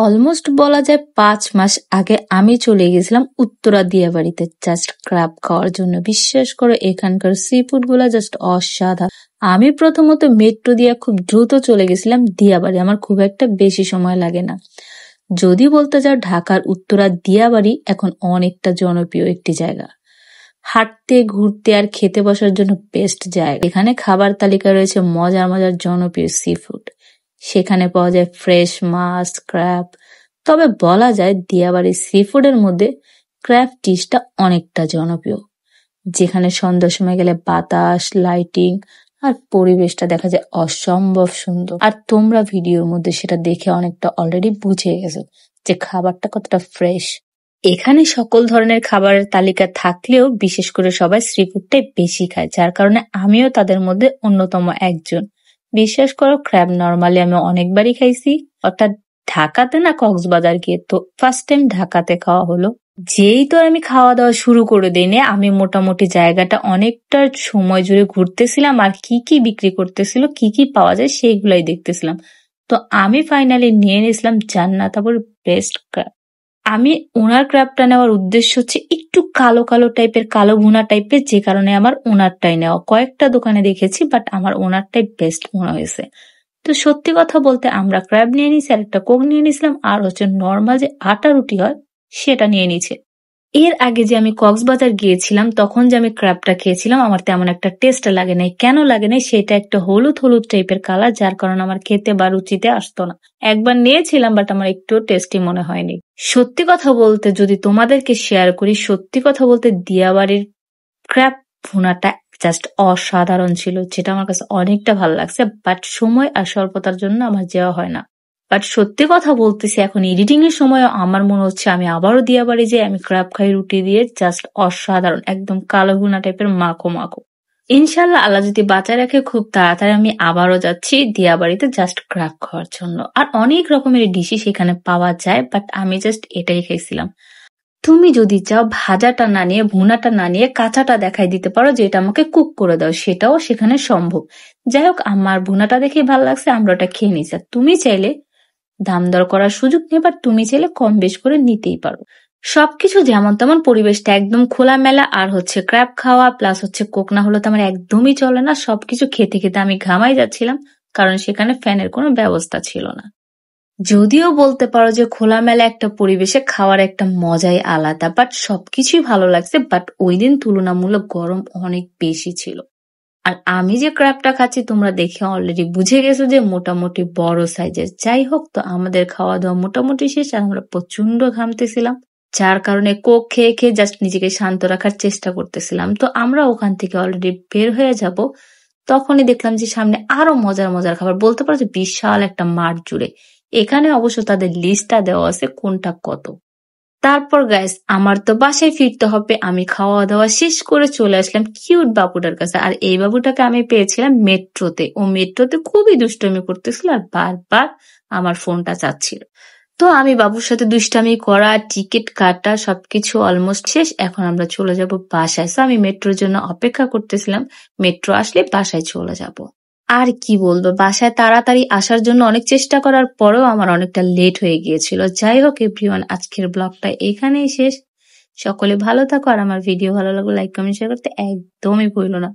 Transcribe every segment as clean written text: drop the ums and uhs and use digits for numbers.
Almost বলা যায় ৫ মাস আগে আমি চলে গেছিলাম উত্তরা দিয়াবাড়িতে জাস্ট ক্র্যাব খাওয়ার জন্য। বিশ্বাস করো এখানকার সি ফুড গুলা জাস্ট অসাধারণ। আমি প্রথমত মেট্রো দিয়ে খুব দ্রুত চলে গেছিলাম দিয়াবাড়ি, আমার খুব একটা বেশি সময় লাগে না। যদি বলতে যাও ঢাকার উত্তরা দিয়াবাড়ি এখন অনেকটা জনপ্রিয় একটি জায়গা, হাঁটতে ঘুরতে আর খেতে বসার জন্য বেস্ট জায়গা। এখানে খাবার তালিকা রয়েছে মজার মজার জনপ্রিয় সি ফুড, সেখানে পাওয়া যায় ফ্রেশ মাছ, ক্র্যাব। তবে বলা যায় দিয়াবাড়ির সি ফুডের মধ্যে ক্র্যাব ডিশটা অনেকটা জনপ্রিয়, যেখানে সন্ধ্যার সময় গেলে বাতাস, লাইটিং আর পরিবেশটা দেখা যায় অসম্ভব সুন্দর। আর তোমরা ভিডিওর মধ্যে সেটা দেখে অনেকটা অলরেডি বুঝে গেছো যে খাবারটা কতটা ফ্রেশ। এখানে সকল ধরনের খাবারের তালিকা থাকলেও বিশেষ করে সবাই সি ফুডটাই বেশি খায়, যার কারণে আমিও তাদের মধ্যে অন্যতম একজন। বিশ্বাস করো ক্র্যাব নর্মালি আমি অনেকবারই খাইছি, অর্থাৎ ঢাকাতে না কক্সবাজার গিয়ে। তো ফার্স্ট টাইম ঢাকাতে খাওয়া হলো। যেই তো আমি খাওয়া দাওয়া শুরু করে দিইনি, আমি মোটামুটি জায়গাটা অনেকটা সময় জুড়ে ঘুরতেছিলাম আর কি কি বিক্রি করতেছিল, কি কি পাওয়া যায় সেইগুলাই দেখতেছিলাম। তো আমি ফাইনালি নিয়ে নিয়েছিলাম জান্নাত আবুর বেস্ট ক্র্যাব। আমি ওনার ক্র্যাবটা নেওয়ার উদ্দেশ্য হচ্ছে একটু কালো কালো টাইপের, কালো ভুনা টাইপের, যে কারণে আমার ওনারটাই নেওয়া। কয়েকটা দোকানে দেখেছি বাট আমার ওনারটাই বেস্ট মনে হয়েছে। তো সত্যি কথা বলতে আমরা ক্র্যাব নিয়ে নিয়েছি আর একটা কোক নিয়ে নিয়েছিলাম, আর হচ্ছে নর্মাল যে আটা রুটি হয় সেটা নিয়ে নিয়েছে। এর আগে যে আমি কক্সবাজার গিয়েছিলাম তখন যে আমি ক্র্যাবটা খেয়েছিলাম আমার তেমন একটা টেস্ট লাগে নাই। কেন লাগে নাই? সেটা একটা হলুদ হলুদ টাইপের কালার, যার কারণে আমার খেতে বা রুচিতে আসতো না। একবার নিয়েছিলাম বাট আমার একটু টেস্টি মনে হয়নি। সত্যি কথা বলতে যদি তোমাদেরকে শেয়ার করি, সত্যি কথা বলতে দিয়াবাড়ির ক্র্যাব ভুনাটা জাস্ট অসাধারণ ছিল, যেটা আমার কাছে অনেকটা ভালো লাগছে। বাট সময় আর স্বল্পতার জন্য আমার যাওয়া হয় না। বাট সত্যি কথা বলতেছি এখন এডিটিং এর সময় আমার মনে হচ্ছে আমি আবারও দিয়াবাড়ি যে আমি ক্র্যাব খাই রুটি দিয়ে, জাস্ট অসাধারণ, একদম কালো ভুনা টাইপের মাখো মাখো। ইনশাল্লাহ আল্লাহ যদি বাঁচায় রাখে খুব তাড়াতাড়ি আমি আবারও যাচ্ছি দিয়াবাড়িতে জাস্ট ক্র্যাব খাওয়ার জন্য। আর অনেক রকমের ডিশই সেখানে পাওয়া যায়, বাট আমি জাস্ট এটাই খাইছিলাম। তুমি যদি চাও ভাজাটা না নিয়ে, ভুনাটা না নিয়ে কাঁচাটা দেখাই দিতে পারো যে এটা আমাকে কুক করে দাও, সেটাও সেখানে সম্ভব। যাই হোক আমার ভুনাটা দেখে ভালো লাগছে, আমরা ওটা খেয়ে নিচ্ছি। তুমি চাইলে দাম দর করার সুযোগ নেই, বাট তুমি চাইলে কম বেশ করে নিতেই পারো। সবকিছু যেমন তেমন, পরিবেশটা একদম খোলামেলা, আর হচ্ছে ক্র্যাব খাওয়া প্লাস হচ্ছে কোক না হলে তো আমার একদমই চলে না। সবকিছু খেতে খেতে আমি ঘামাই যাচ্ছিলাম, কারণ সেখানে ফ্যানের কোনো ব্যবস্থা ছিল না। যদিও বলতে পারো যে খোলামেলা একটা পরিবেশে খাওয়ার একটা মজাই আলাদা, বাট সবকিছুই ভালো লাগছে। বাট ওই দিন তুলনামূলক গরম অনেক বেশি ছিল। আর আমি যে ক্র্যাবটা খাচ্ছি তোমরা দেখে অলরেডি বুঝে গেছো যে মোটামুটি বড় সাইজের। যাই হোক, তো আমাদের খাওয়া দাওয়া মোটামুটি শেষ আর আমরা প্রচন্ড ঘামতেছিলাম, যার কারণে কোক খেয়ে খেয়ে জাস্ট নিজেকে শান্ত রাখার চেষ্টা করতেছিলাম। তো আমরা ওখান থেকে অলরেডি বের হয়ে যাব, তখনই দেখলাম যে সামনে আরো মজার মজার খাবার, বলতে পারো যে বিশাল একটা মাঠ জুড়ে। এখানে অবশ্য তাদের লিস্টটা দেওয়া আছে কোনটা কত। তারপর গাইস আমার তো বাসায় ফিরতে হবে। আমি খাওয়া দাওয়া শেষ করে চলে আসলাম কিউট বাবুটার কাছে। আর এই বাবুটাকে আমি পেয়েছিলাম মেট্রোতে। ও মেট্রোতে খুবই দুষ্টামি করতেছিল আর বারবার আমার ফোনটা চাচ্ছিল। তো আমি বাবুর সাথে দুষ্টামি করা, টিকিট কাটা সবকিছু অলমোস্ট শেষ। এখন আমরা চলে যাব বাসায়। তো আমি মেট্রোর জন্য অপেক্ষা করতেছিলাম, মেট্রো আসলে বাসায় চলে যাব। আর কি বলবো, বাসায় তাড়াতাড়ি আসার জন্য অনেক চেষ্টা করার পরেও আমার অনেকটা লেট হয়ে গিয়েছিল। যাই হোক এভরিওয়ান, আজকের ব্লগটা এখানেই শেষ। সকলে ভালো থাকো, আর আমার ভিডিও ভালো লাগলে লাইক কমেন্ট শেয়ার করতে একদমই ভুলো না।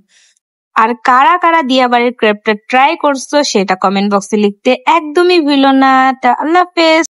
আর কারা কারা দিয়াবাড়ির ক্রেপটা ট্রাই করছো সেটা কমেন্ট বক্সে লিখতে একদমই ভুলো না। আল্লাহ হাফেজ।